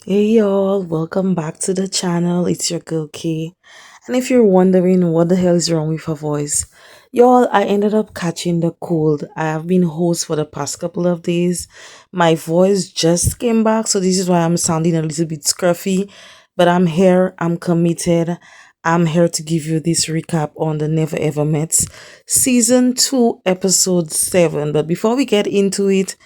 Hey y'all, welcome back to the channel. It's your girl Kay. And if you're wondering what the hell is wrong with her voice, y'all, I ended up catching the cold. I have been hoarse for the past couple of days. My voice just came back, so this is why I'm sounding a little bit scruffy. But I'm here, I'm committed. I'm here to give you this recap on the Never Ever Met season 2, episode 7. But before we get into it,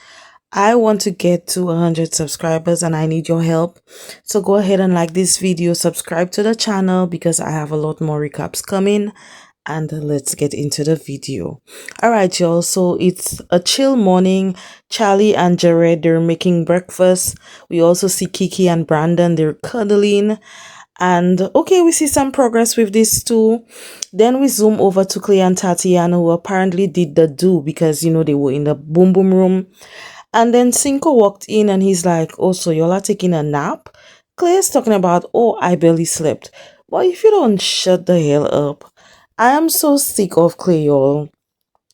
I want to get to 100 subscribers and I need your help. So go ahead and like this video, subscribe to the channel because I have a lot more recaps coming. And let's get into the video. All right, y'all. So it's a chill morning. Charlie and Jared, they're making breakfast. We also see Kiki and Brandon, they're cuddling. And okay, we see some progress with these two. Then we zoom over to Clay and Tatiana, who apparently did the do because, they were in the boom boom room. And then Cinco walked in and he's like, oh, so y'all are taking a nap? Claire's talking about, oh, I barely slept. Well, if you don't shut the hell up. I am so sick of Clay, y'all.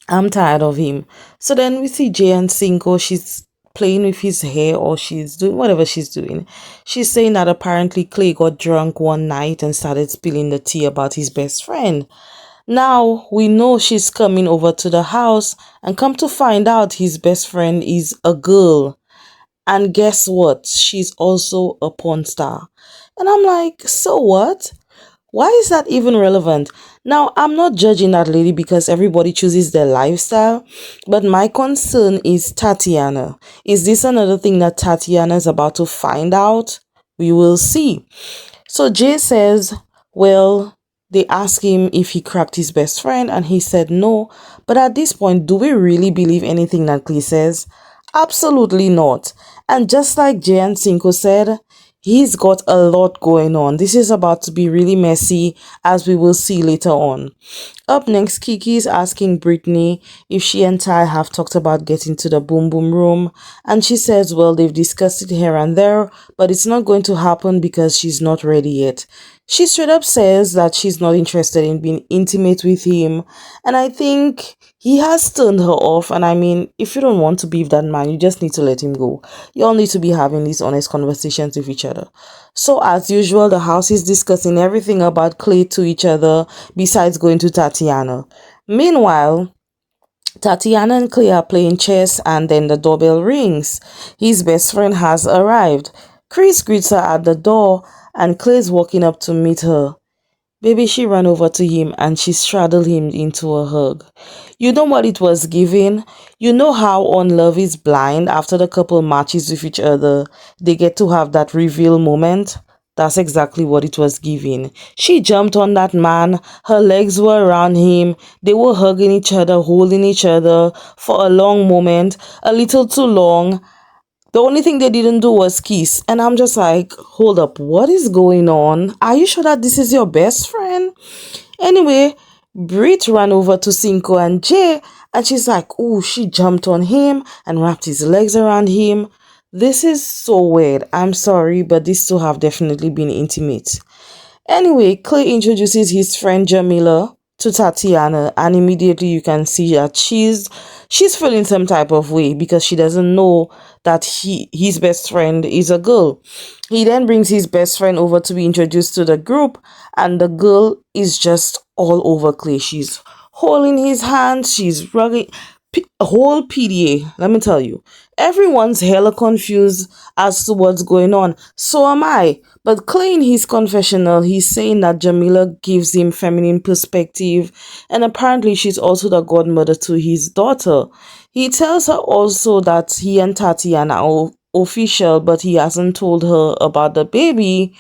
I'm tired of him. So then we see Jay and Cinco. She's playing with his hair or she's doing whatever she's doing. She's saying that apparently Clay got drunk one night and started spilling the tea about his best friend. Now we know she's coming over to the house and come to find out his best friend is a girl. And guess what? She's also a porn star. And I'm like, so what? Why is that even relevant? Now, I'm not judging that lady because everybody chooses their lifestyle, but my concern is Tatiana. Is this another thing that Tatiana is about to find out? We will see. So Jay says, well, they asked him if he cracked his best friend and he said no. But at this point, do we really believe anything that Clay says? Absolutely not. And just like Jay and Cinco said, he's got a lot going on. This is about to be really messy, as we will see later on. Up next, Kiki is asking Brittany if she and Ty have talked about getting to the boom boom room, and she says, well, they've discussed it here and there, but it's not going to happen because she's not ready yet. She straight up says that she's not interested in being intimate with him, and I think he has turned her off. And I mean, if you don't want to be with that man, you just need to let him go. You all need to be having these honest conversations with each other. So as usual, the house is discussing everything about Clay to each other besides going to Tatiana. Meanwhile, Tatiana and Clay are playing chess and then the doorbell rings. His best friend has arrived. Chris greets her at the door and Clay's walking up to meet her. Baby, she ran over to him and she straddled him into a hug. You know what it was giving? You know how on Love is Blind, after the couple matches with each other, they get to have that reveal moment? That's exactly what it was giving. She jumped on that man, her legs were around him, they were hugging each other, holding each other for a long moment, a little too long. The only thing they didn't do was kiss. And I'm just like, hold up, what is going on? Are you sure that this is your best friend? Anyway, Brit ran over to Cinco and Jay and she's like, oh, she jumped on him and wrapped his legs around him. This is so weird. I'm sorry, but these two have definitely been intimate. Anyway, Clay introduces his friend Jamila to Tatiana, and immediately you can see that she's feeling some type of way because she doesn't know that his best friend is a girl. He then brings his best friend over to be introduced to the group, and the girl is just all over Clay. She's holding his hand, she's rugging. Whole PDA, let me tell you, everyone's hella confused as to what's going on. So am I. But Clay in his confessional, he's saying that Jamila gives him feminine perspective, and apparently she's also the godmother to his daughter. He tells her also that he and Tati are now official, but he hasn't told her about the baby,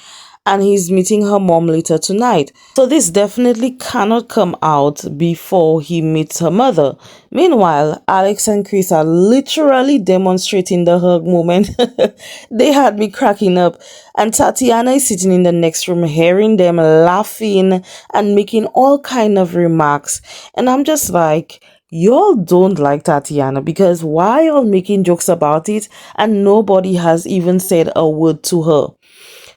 and he's meeting her mom later tonight. So this definitely cannot come out before he meets her mother. Meanwhile, Alex and Chris are literally demonstrating the hug moment. They had me cracking up. And Tatiana is sitting in the next room hearing them laughing and making all kind of remarks. And I'm just like, y'all don't like Tatiana because why y'all making jokes about it and nobody has even said a word to her?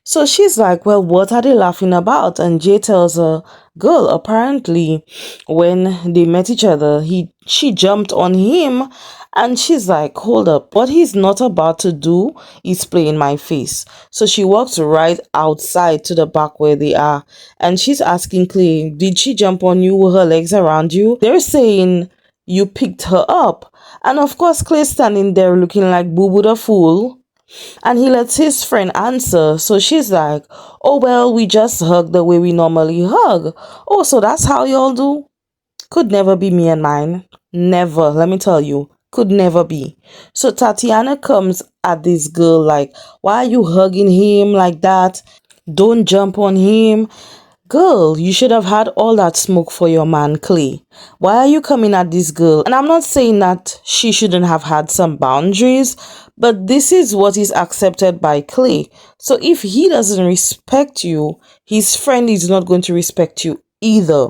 So she's like, well, what are they laughing about? And Jay tells her, girl, apparently when they met each other, she jumped on him. And she's like, hold up, what he's not about to do is play in my face. So she walks right outside to the back where they are. And she's asking Clay, did she jump on you with her legs around you? They're saying you picked her up. And of course, Clay's standing there looking like Boo Boo the Fool, and he lets his friend answer. So she's like, oh, well, we just hug the way we normally hug. Oh, so that's how y'all do? Could never be me and mine. Never, let me tell you. Could never be. So Tatiana comes at this girl like, why are you hugging him like that? Don't jump on him. Girl, you should have had all that smoke for your man, Clay. Why are you coming at this girl? And I'm not saying that she shouldn't have had some boundaries, but this is what is accepted by Clay. So if he doesn't respect you, his friend is not going to respect you either.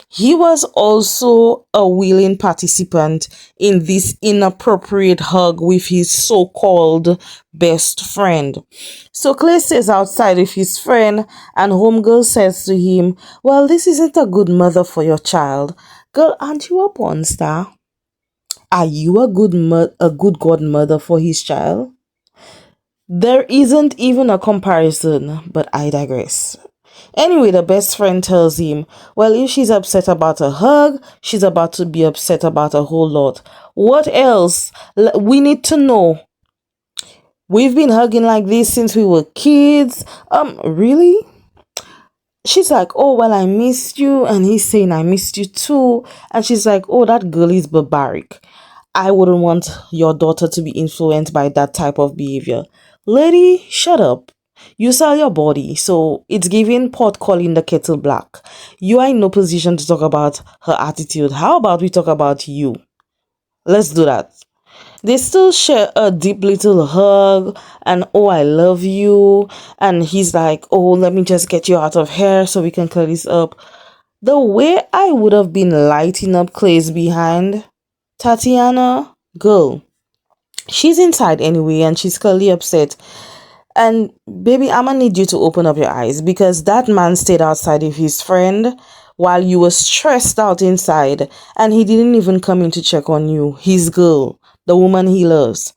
He was also a willing participant in this inappropriate hug with his so-called best friend. So Clay stays outside with his friend, and homegirl says to him, well, this isn't a good mother for your child. Girl, aren't you a porn star? Are you a good godmother for his child? There isn't even a comparison, but I digress. Anyway, the best friend tells him, well, if she's upset about a hug, she's about to be upset about a whole lot. What else? We need to know. We've been hugging like this since we were kids. Really? She's like, oh, well, I missed you. And he's saying, I missed you too. And she's like, oh, that girl is barbaric. I wouldn't want your daughter to be influenced by that type of behavior. Lady, shut up. You sell your body, so it's giving pot calling the kettle black. You are in no position to talk about her attitude. How about we talk about you? Let's do that. They still share a deep little hug and, oh, I love you. And he's like, oh, let me just get you out of here so we can clear this up. The way I would have been lighting up Clay's behind, Tatiana, girl, she's inside anyway and she's clearly upset. And baby, I'm gonna need you to open up your eyes, because that man stayed outside with his friend while you were stressed out inside, and he didn't even come in to check on you. His girl, the woman he loves.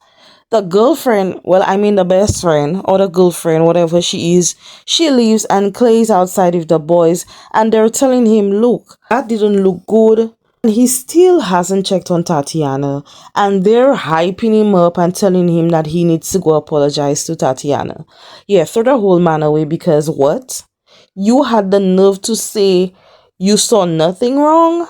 The girlfriend, well, I mean the best friend or the girlfriend, whatever she is, she leaves and Clay's outside with the boys, and they're telling him, look, that didn't look good. And he still hasn't checked on Tatiana, and they're hyping him up and telling him that he needs to go apologize to Tatiana. Yeah, throw the whole man away, because what? You had the nerve to say you saw nothing wrong?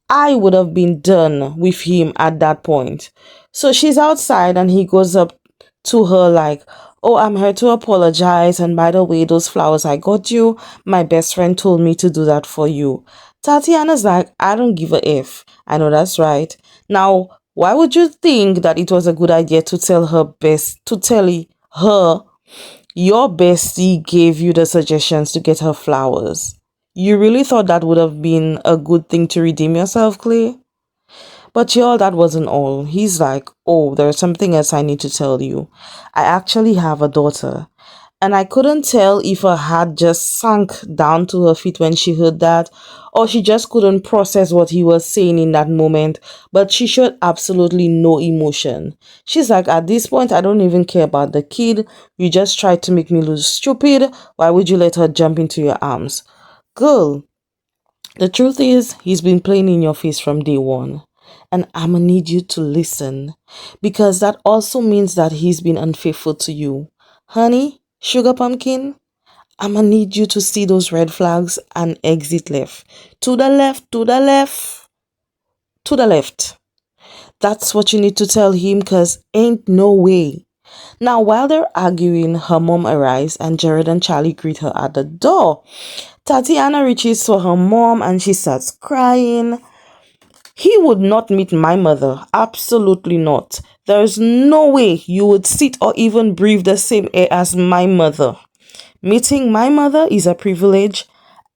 I would have been done with him at that point. So she's outside and he goes up to her like, oh, I'm here to apologize. And by the way, those flowers I got you, my best friend told me to do that for you. Tatiana's like, I don't give a F. I know that's right. Now, why would you think that it was a good idea to tell her your bestie gave you the suggestions to get her flowers? You really thought that would have been a good thing to redeem yourself, Clay? But y'all, that wasn't all. He's like, oh, there's something else I need to tell you. I actually have a daughter. And I couldn't tell if her heart just sank down to her feet when she heard that, or she just couldn't process what he was saying in that moment, but she showed absolutely no emotion. She's like, at this point, I don't even care about the kid. You just tried to make me look stupid. Why would you let her jump into your arms? Girl, the truth is, he's been playing in your face from day one. And I'm gonna need you to listen, because that also means that he's been unfaithful to you. Honey, sugar pumpkin, I'm gonna need you to see those red flags and exit left. To the left, to the left, to the left. That's what you need to tell him, because ain't no way. Now, while they're arguing, her mom arrives and Jared and Charlie greet her at the door. Tatiana reaches for her mom and she starts crying. He would not meet my mother. Absolutely not. There's no way you would sit or even breathe the same air as my mother. Meeting my mother is a privilege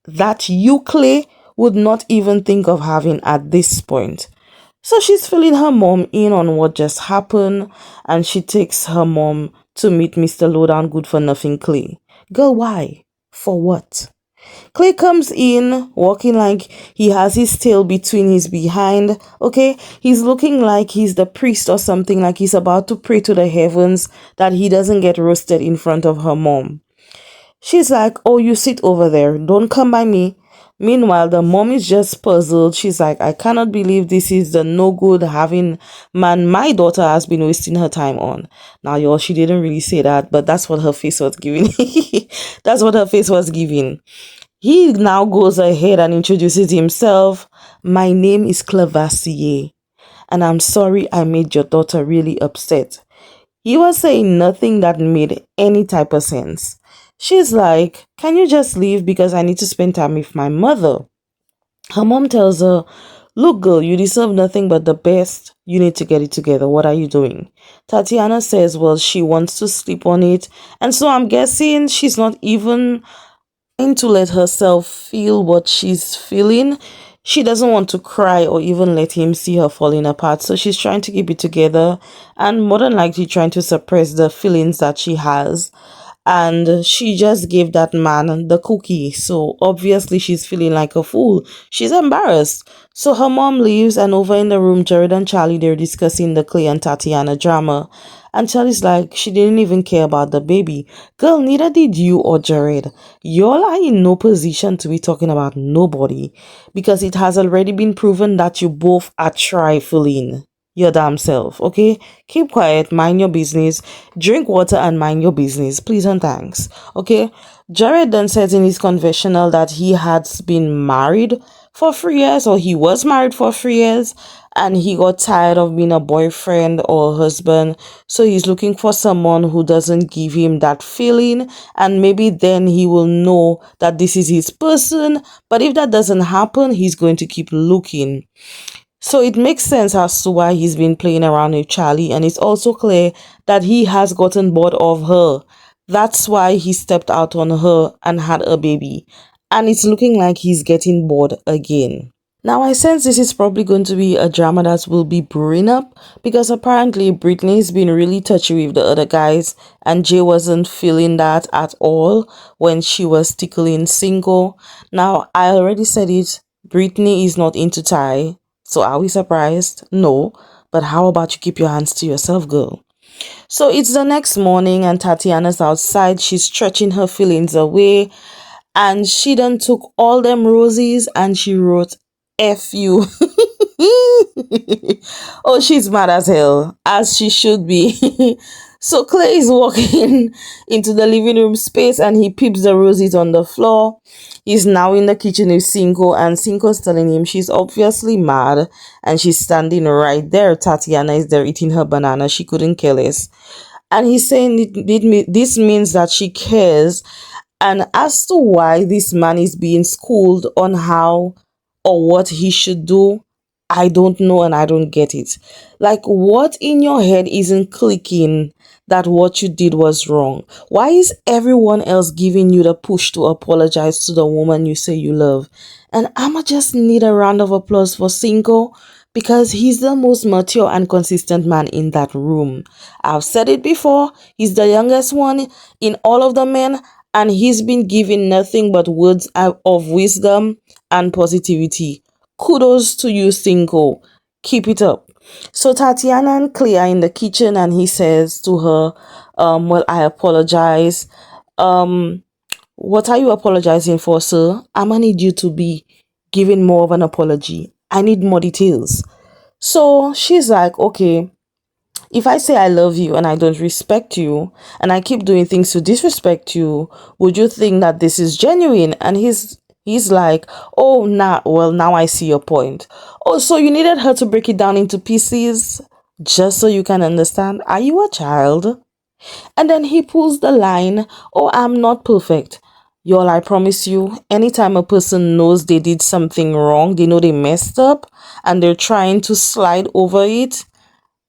that you, Clay, would not even think of having at this point. So she's filling her mom in on what just happened, and she takes her mom to meet Mr. Lowdown Good for Nothing Clay. Girl, why? For what? Clay comes in walking like he has his tail between his behind. Okay, he's looking like he's the priest or something, like he's about to pray to the heavens that he doesn't get roasted in front of her mom. She's like, oh, you sit over there, don't come by me. Meanwhile, the mom is just puzzled. She's like, I cannot believe this is the no good having man my daughter has been wasting her time on. Now, y'all, she didn't really say that, but that's what her face was giving. That's what her face was giving. He now goes ahead and introduces himself. My name is Clavassier, and I'm sorry I made your daughter really upset. He was saying nothing that made any type of sense. She's like, can you just leave because I need to spend time with my mother? Her mom tells her, look, girl, you deserve nothing but the best. You need to get it together. What are you doing? Tatiana says, well, she wants to sleep on it. And so I'm guessing she's not even to let herself feel what she's feeling. She doesn't want to cry or even let him see her falling apart. So she's trying to keep it together and more than likely trying to suppress the feelings that she has. And she just gave that man the cookie. So obviously she's feeling like a fool. She's embarrassed. So her mom leaves, and over in the room, Jared and Charlie, they're discussing the Clay and Tatiana drama. And Charlie's like, she didn't even care about the baby. Girl, neither did you or Jared. Y'all are in no position to be talking about nobody because it has already been proven that you both are trifling your damn self, okay? Keep quiet, mind your business, drink water and mind your business, please and thanks, okay? Jared then says in his confessional that he had been married for 3 years, or he was married for 3 years, and he got tired of being a boyfriend or a husband, so he's looking for someone who doesn't give him that feeling, and maybe then he will know that this is his person. But if that doesn't happen, he's going to keep looking. So it makes sense as to why he's been playing around with Charlie, and it's also clear that he has gotten bored of her. That's why he stepped out on her and had a baby. And it's looking like he's getting bored again. Now, I sense this is probably going to be a drama that will be brewing up because apparently Britney's been really touchy with the other guys, and Jay wasn't feeling that at all when she was tickling Cinco. Now, I already said it, Britney is not into Ty, so are we surprised? No, but how about you keep your hands to yourself, girl? So it's the next morning and Tatiana's outside, she's stretching her feelings away, and she done took all them roses and she wrote F you. Oh, she's mad as hell, as she should be. So Clay is walking into the living room space and he peeps the roses on the floor. He's now in the kitchen with Cinco, and Cinco's telling him she's obviously mad and she's standing right there. Tatiana is there eating her banana. She couldn't care less. And he's saying this means that she cares. And as to why this man is being schooled on how or what he should do, I don't know and I don't get it. Like, what in your head isn't clicking that what you did was wrong? Why is everyone else giving you the push to apologize to the woman you say you love? And I'ma just need a round of applause for Cinco because he's the most mature and consistent man in that room. I've said it before, he's the youngest one in all of the men, and he's been given nothing but words of wisdom and positivity. Kudos to you, Cinco. Keep it up. So Tatiana and Clay are in the kitchen and he says to her, well, I apologize. What are you apologizing for, sir? I'm gonna need you to be giving more of an apology. I need more details. So she's like, okay, if I say I love you and I don't respect you and I keep doing things to disrespect you, would you think that this is genuine? And he's like, oh, now I see your point. Oh, so you needed her to break it down into pieces just so you can understand? Are you a child? And then he pulls the line, oh, I'm not perfect. Y'all, I promise you, anytime a person knows they did something wrong, they know they messed up, and they're trying to slide over it,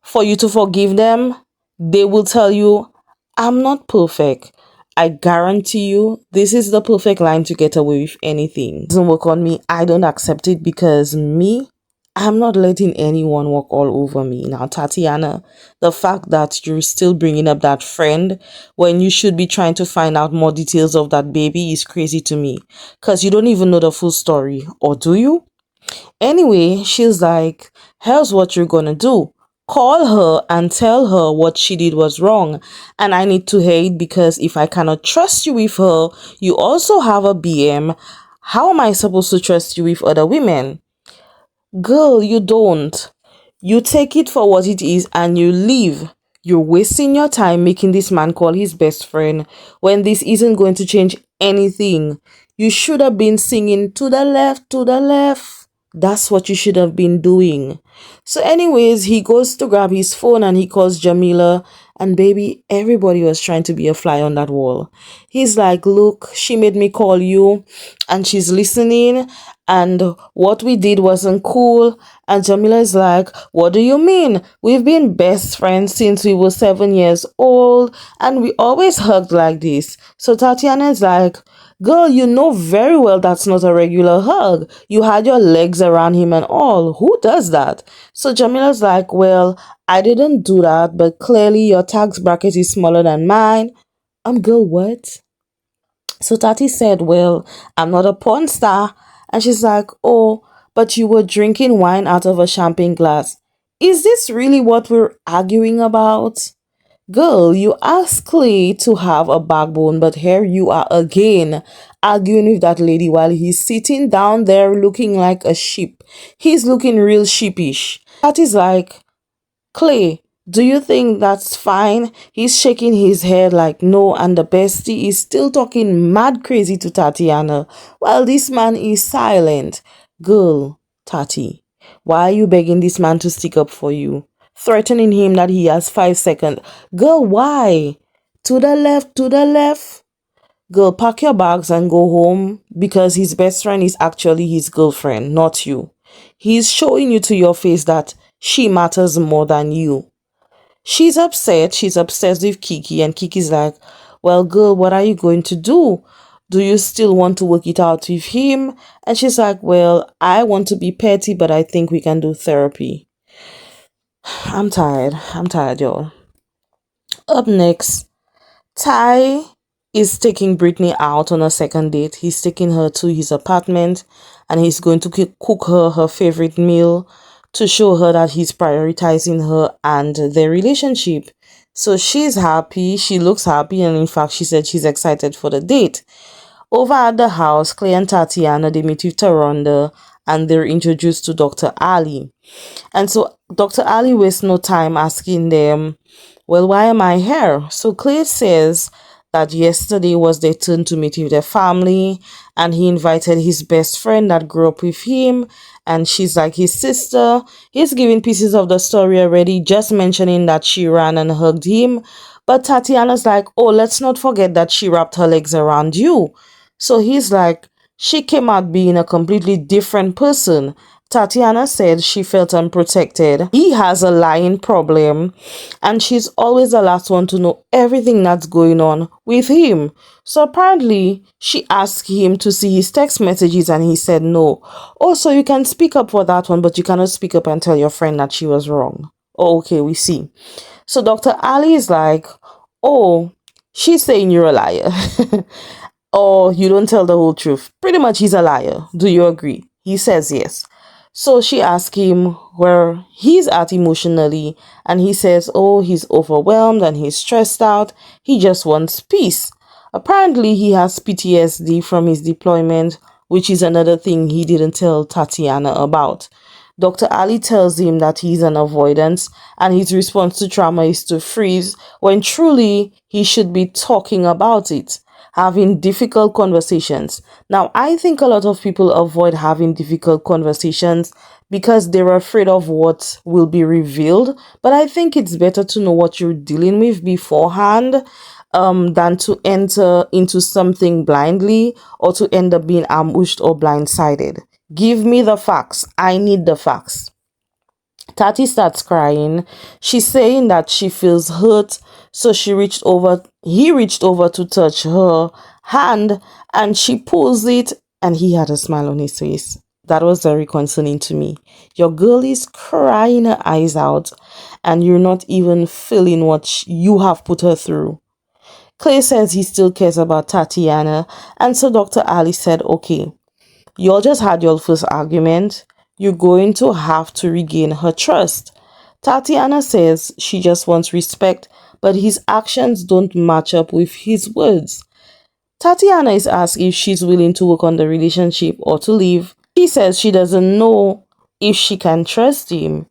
for you to forgive them, they will tell you, I'm not perfect. I guarantee you, this is the perfect line to get away with anything. It doesn't work on me. I don't accept it because me, I'm not letting anyone walk all over me. Now, Tatiana, the fact that you're still bringing up that friend when you should be trying to find out more details of that baby is crazy to me. Because you don't even know the full story. Or do you? Anyway, she's like, here's what you're gonna do. Call her and tell her what she did was wrong. And I need to hear it because if I cannot trust you with her, you also have a BM. How am I supposed to trust you with other women? Girl, you don't. You take it for what it is and you leave. You're wasting your time making this man call his best friend when this isn't going to change anything. You should have been singing to the left, to the left. That's what you should have been doing. So, anyways, he goes to grab his phone and he calls Jamila. And baby, everybody was trying to be a fly on that wall. He's like, look, she made me call you and she's listening. And what we did wasn't cool. And Jamila is like, what do you mean? We've been best friends since we were 7 years old. And we always hugged like this. So Tatiana is like, girl, you know very well that's not a regular hug. You had your legs around him and all. Who does that? So Jamila's like, well, I didn't do that, but clearly your tax bracket is smaller than mine. Girl, what? So Tati said, well, I'm not a porn star. And she's like, oh, but you were drinking wine out of a champagne glass. Is this really what we're arguing about? Girl, you asked Clay to have a backbone, but here you are again arguing with that lady while he's sitting down there looking like a sheep. He's looking real sheepish. Tati's like, Clay, do you think that's fine? He's shaking his head like no, and the bestie is still talking mad crazy to Tatiana while this man is silent. Girl, Tati, why are you begging this man to stick up for you? Threatening him that he has 5 seconds. Girl, why? To the left, to the left. Girl, pack your bags and go home because his best friend is actually his girlfriend, not you. He's showing you to your face that she matters more than you. She's upset. She's obsessed with Kiki, and Kiki's like, well, girl, what are you going to do? Do you still want to work it out with him? And she's like, well, I want to be petty, but I think we can do therapy. I'm tired. I'm tired, y'all. Up next, Ty is taking Brittany out on a second date. He's taking her to his apartment and he's going to cook her favorite meal to show her that he's prioritizing her and their relationship. So she's happy, she looks happy, and in fact, she said she's excited for the date. Over at the house, Clay and Tatiana, they meet with Taronda and they're introduced to Dr. Ali. And so Dr. Ali wastes no time asking them, well, why am I here? So Clay says that yesterday was their turn to meet with their family and he invited his best friend that grew up with him and she's like his sister. He's giving pieces of the story already, just mentioning that she ran and hugged him. But Tatiana's like, oh, let's not forget that she wrapped her legs around you. So he's like, she came out being a completely different person. Tatiana said she felt unprotected. He has a lying problem and she's always the last one to know everything that's going on with him. So apparently she asked him to see his text messages and he said no. Oh, so you can speak up for that one, but you cannot speak up and tell your friend that she was wrong. Oh, okay, we see. So Dr. Ali is like, oh, she's saying you're a liar. Or you don't tell the whole truth. Pretty much he's a liar. Do you agree? He says yes. So she asks him where he's at emotionally and he says, oh, he's overwhelmed and he's stressed out. He just wants peace. Apparently he has PTSD from his deployment, which is another thing he didn't tell Tatiana about. Dr. Ali tells him that he's an avoidance and his response to trauma is to freeze when truly he should be talking about it, having difficult conversations. Now, I think a lot of people avoid having difficult conversations because they're afraid of what will be revealed. But I think it's better to know what you're dealing with beforehand than to enter into something blindly or to end up being ambushed or blindsided. Give me the facts. I need the facts. Tati starts crying. She's saying that she feels hurt, so he reached over to touch her hand and she pulls it and he had a smile on his face. That was very concerning to me. Your girl is crying her eyes out, and you're not even feeling what you have put her through. Clay says he still cares about Tatiana, and so Dr. Ali said, okay, you all just had your first argument. You're going to have to regain her trust. Tatiana says she just wants respect, but his actions don't match up with his words. Tatiana is asked if she's willing to work on the relationship or to leave. She says she doesn't know if she can trust him.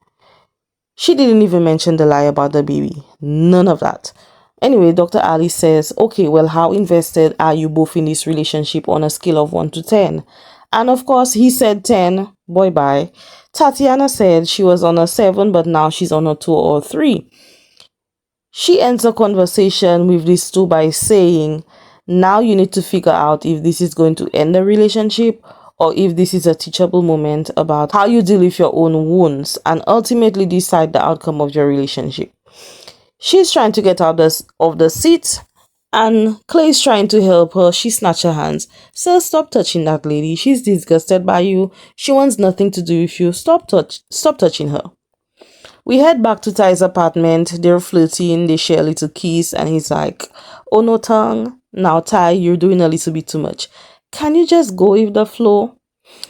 She didn't even mention the lie about the baby. None of that. Anyway, Dr. Ali says, okay, well, how invested are you both in this relationship on a scale of 1 to 10? And of course, he said 10. Boy, bye. Tatiana said she was on a 7, but now she's on a 2 or 3. She ends the conversation with these two by saying, now you need to figure out if this is going to end the relationship or if this is a teachable moment about how you deal with your own wounds and ultimately decide the outcome of your relationship. She's trying to get out of the seat and Clay's trying to help her. She snatched her hands. Sir, stop touching that lady. She's disgusted by you. She wants nothing to do with you. Stop touching her. We head back to Ty's apartment. They're flirting. They share a little kiss and he's like, oh no tongue. Now Ty, you're doing a little bit too much. Can you just go with the flow?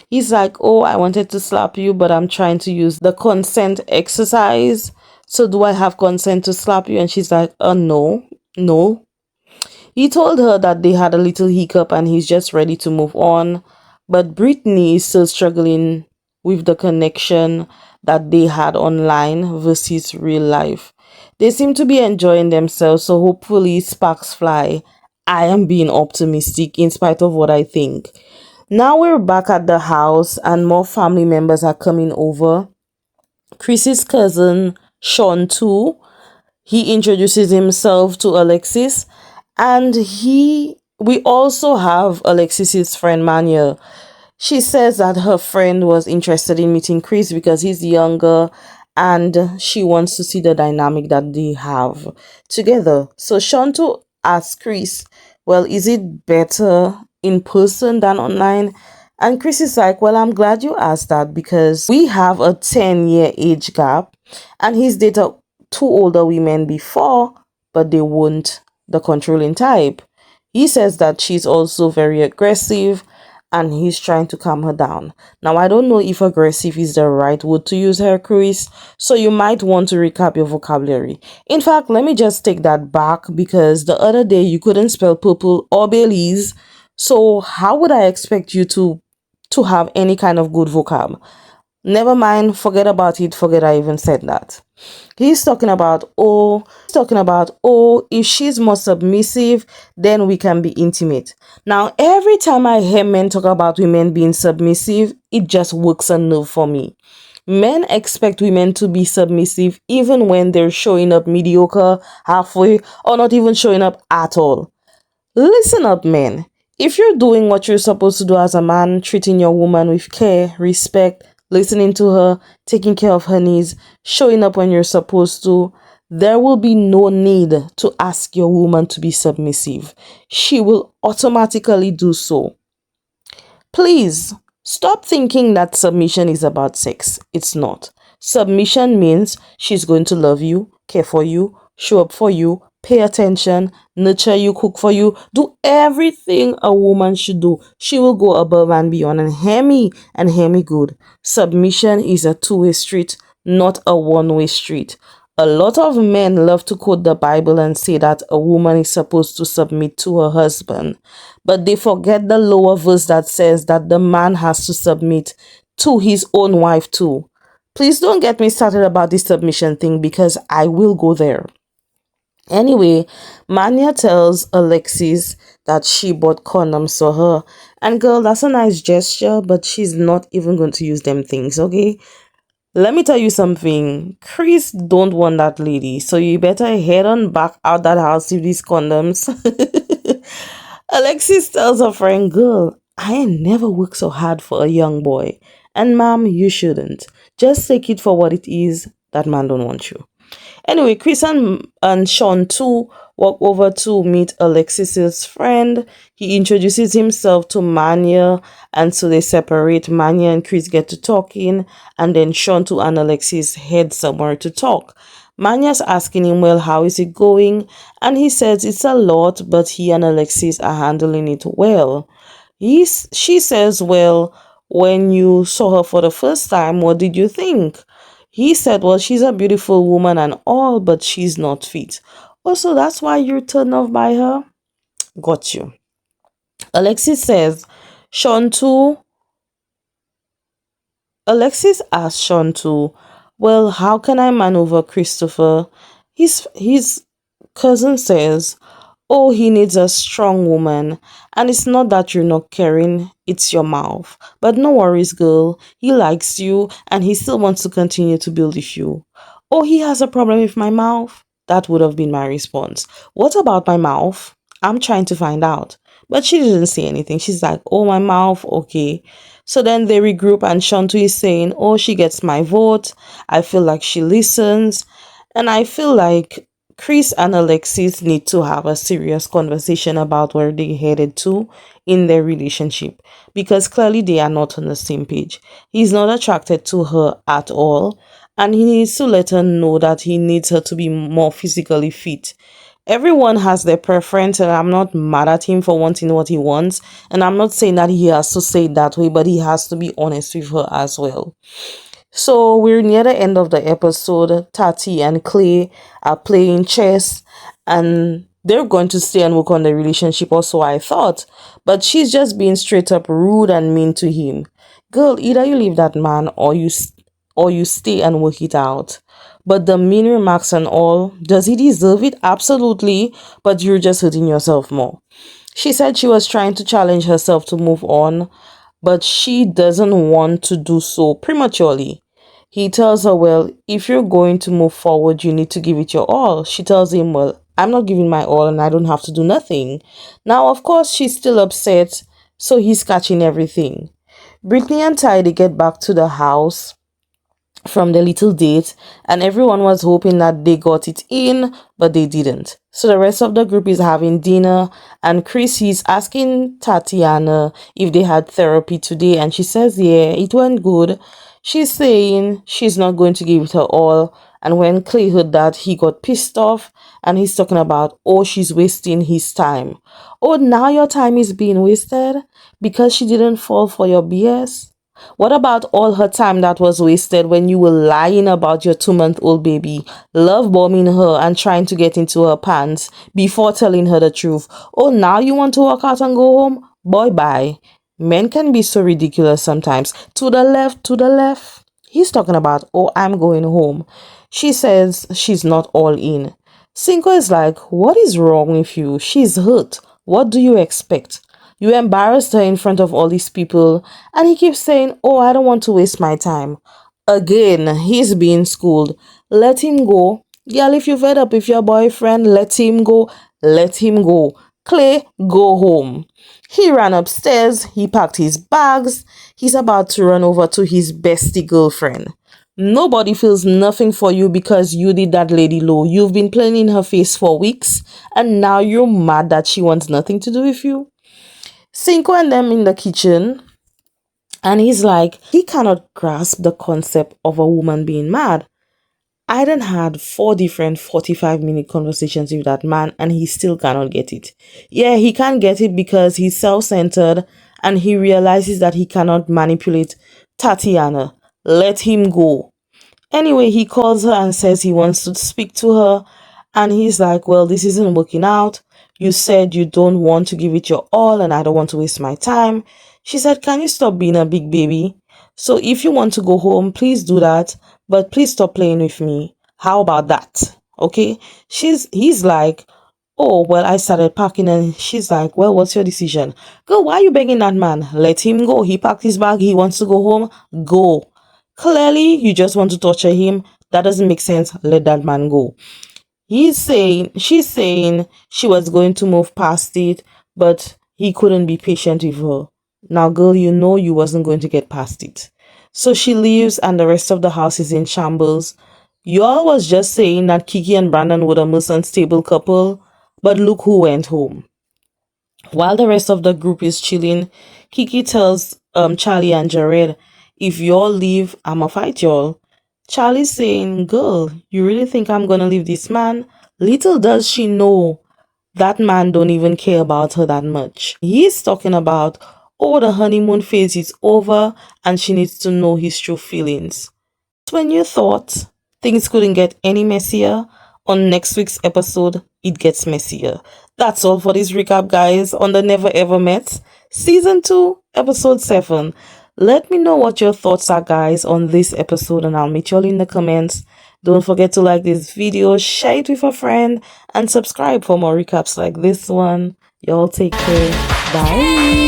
He's like, oh, I wanted to slap you, but I'm trying to use the consent exercise. So do I have consent to slap you? And she's like, no, no. He told her that they had a little hiccup and he's just ready to move on. But Brittany is still struggling with the connection that they had online versus real life. They seem to be enjoying themselves, so hopefully sparks fly. I am being optimistic in spite of what I think. Now we're back at the house and more family members are coming over. Chris's cousin, Sean, too. He introduces himself to Alexis, and we also have Alexis's friend Manya. She says that her friend was interested in meeting Chris because he's younger and she wants to see the dynamic that they have together. So Shanto asks Chris, well, is it better in person than online? And Chris is like, well, I'm glad you asked that because we have a 10-year age gap and he's dated two older women before, but they weren't the controlling type. He says that she's also very aggressive and he's trying to calm her down. Now, I don't know if aggressive is the right word to use here, Chris, so you might want to recap your vocabulary. In fact, let me just take that back because the other day you couldn't spell purple or Baileys, so how would I expect you to have any kind of good vocab? Never mind, forget about it, forget I even said that. He's talking about, oh, if she's more submissive, then we can be intimate. Now, every time I hear men talk about women being submissive, it just works a nerve for me. Men expect women to be submissive even when they're showing up mediocre, halfway, or not even showing up at all. Listen up, men. If you're doing what you're supposed to do as a man, treating your woman with care, respect, listening to her, taking care of her needs, showing up when you're supposed to, there will be no need to ask your woman to be submissive. She will automatically do so. Please, stop thinking that submission is about sex. It's not. Submission means she's going to love you, care for you, show up for you, pay attention, nurture you, cook for you, do everything a woman should do. She will go above and beyond and hear me good. Submission is a two-way street, not a one-way street. A lot of men love to quote the Bible and say that a woman is supposed to submit to her husband, but they forget the lower verse that says that the man has to submit to his own wife too. Please don't get me started about this submission thing because I will go there. Anyway, Manya tells Alexis that she bought condoms for her. And girl, that's a nice gesture, but she's not even going to use them things, okay? Let me tell you something. Chris don't want that lady, so you better head on back out that house with these condoms. Alexis tells her friend, girl, I ain't never worked so hard for a young boy. And ma'am, you shouldn't. Just take it for what it is. That man don't want you. Anyway, Chris and Sean too walk over to meet Alexis's friend. He introduces himself to Manya, and so they separate. Manya and Chris get to talking, and then Sean too and Alexis head somewhere to talk. Manya's asking him, well, how is it going? And he says it's a lot, but he and Alexis are handling it well. She says, well, when you saw her for the first time, what did you think? He said, well, she's a beautiful woman and all, but she's not fit. Also, that's why you're turned off by her? Got you. Alexis says, Sean too. Alexis asked Sean too, well, how can I maneuver Christopher? His cousin says, oh, he needs a strong woman. And it's not that you're not caring, it's your mouth. But no worries, girl. He likes you and he still wants to continue to build with you. Oh, he has a problem with my mouth? That would have been my response. What about my mouth? I'm trying to find out. But she didn't say anything. She's like, oh, my mouth, okay. So then they regroup and Shantu is saying, oh, she gets my vote. I feel like she listens. And I feel like Chris and Alexis need to have a serious conversation about where they headed to in their relationship because clearly they are not on the same page. He's not attracted to her at all, and he needs to let her know that he needs her to be more physically fit. Everyone has their preference, and I'm not mad at him for wanting what he wants. And I'm not saying that he has to say it that way, but he has to be honest with her as well. So we're near the end of the episode. Tati and Clay are playing chess and they're going to stay and work on the relationship, or so I thought. But she's just being straight up rude and mean to him. Girl, either you leave that man or you stay and work it out. But the mean remarks and all, does he deserve it? Absolutely. But you're just hurting yourself more. She said she was trying to challenge herself to move on, but she doesn't want to do so prematurely. He tells her, well, if you're going to move forward, you need to give it your all. She tells him, well, I'm not giving my all and I don't have to do nothing. Now, of course, she's still upset, so he's catching everything. Brittany and Tidy get back to the house from the little date, and everyone was hoping that they got it in, but they didn't. So the rest of the group is having dinner, and Chris is asking Tatiana if they had therapy today, and she says, yeah, it went good. She's saying she's not going to give it her all, and when Clay heard that, he got pissed off, and he's talking about, oh, she's wasting his time. Oh, now your time is being wasted because she didn't fall for your BS? What about all her time that was wasted when you were lying about your 2-month-old baby, love bombing her and trying to get into her pants before telling her the truth? Oh, now you want to walk out and go home? Boy, bye. Men can be so ridiculous sometimes. To the left, to the left. He's talking about, oh, I'm going home. She says she's not all in. Cinco is like, what is wrong with you? She's hurt. What do you expect? You embarrassed her in front of all these people, and he keeps saying, oh, I don't want to waste my time. Again, he's being schooled. Let him go. Girl, if you're fed up with your boyfriend, let him go. Let him go. Clay, go home. He ran upstairs. He packed his bags. He's about to run over to his bestie girlfriend. Nobody feels nothing for you because you did that lady low. You've been playing in her face for weeks, and now you're mad that she wants nothing to do with you. Cinco and them in the kitchen, and he's like, he cannot grasp the concept of a woman being mad. I done had 4 different 45-minute conversations with that man, and he still cannot get it. Yeah, he can't get it because he's self-centered and he realizes that he cannot manipulate Tatiana. Let him go. Anyway, he calls her and says he wants to speak to her. And he's like, well, this isn't working out. You said you don't want to give it your all and I don't want to waste my time. She said, can you stop being a big baby? So if you want to go home, please do that. But please stop playing with me. How about that? Okay. He's like, oh, well, I started packing, and she's like, well, what's your decision? Girl, why are you begging that man? Let him go. He packed his bag. He wants to go home. Go. Clearly, you just want to torture him. That doesn't make sense. Let that man go. She's saying she was going to move past it, but he couldn't be patient with her. Now, girl, you know you wasn't going to get past it. So she leaves, and the rest of the house is in shambles. Y'all was just saying that Kiki and Brandon were the most unstable couple, but look who went home. While the rest of the group is chilling, Kiki tells Charlie and Jared, if y'all leave, I'ma fight y'all. Charlie's saying, girl, you really think I'm gonna leave this man? Little does she know that man don't even care about her that much. He's talking about, oh, the honeymoon phase is over and she needs to know his true feelings. When you thought things couldn't get any messier, on next week's episode, it gets messier. That's all for this recap, guys, on the Never Ever Met, Season 2, Episode 7. Let me know what your thoughts are, guys, on this episode, and I'll meet you all in the comments. Don't forget to like this video, share it with a friend, and subscribe for more recaps like this one. Y'all take care. Bye.